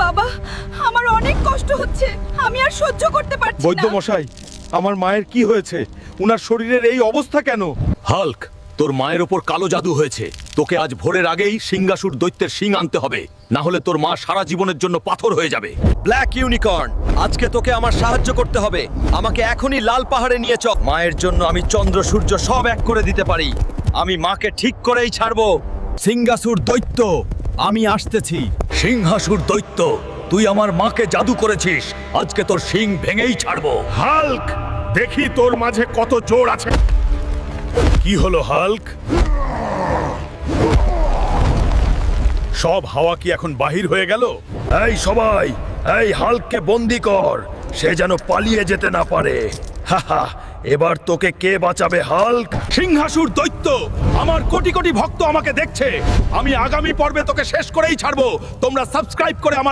বাবা, আমার অনেক কষ্ট হচ্ছে, আমি আর সহ্য করতে পারছি বৈদ্য না। মশাই, আমার মায়ের কি হয়েছে? উনার শরীরের এই অবস্থা কেন? হাল্ক, তোর মায়ের ওপর কালো জাদু হয়েছে। তোকে আজ ভোরের আগেই সিংহাসুর দৈত্যের শিং আনতে হবে, না হলে তোর মা সারা জীবনের জন্য পাথর হয়ে যাবে। ব্ল্যাক ইউনিকর্ন, আজকে তোকে আমার সাহায্য করতে হবে। আমাকে এখনই লাল পাহাড়ে নিয়ে চল। মায়ের জন্য আমি চন্দ্র সূর্য সব এক করে দিতে পারি। আমি মাকে ঠিক করেই ছাড়বো। সিংহাসুর দৈত্য, আমি আসতেছি। সিংহাসুর দৈত্য, তুই আমার মাকে জাদু করেছিস, আজকে তোর শিং ভেঙেই ছাড়বো। হাল্ক, দেখি তোর মাঝে কত জোর আছে। কি হলো হাল্ক? সব হাওয়া কি এখন বাহির হয়ে গেল? এই সবাই, এই হাল্ককে বন্দি কর, সে যেন পালিয়ে যেতে না পারে। হাহা, এবার তোকে কে বাঁচাবে হাল্ক? সিংহাসুর দৈত্য, আমার কোটি কোটি ভক্ত আমাকে দেখছে। আমি আগামী পর্বে তোকে শেষ করেই ছাড়বো। তোমরা সাবস্ক্রাইব করে আমার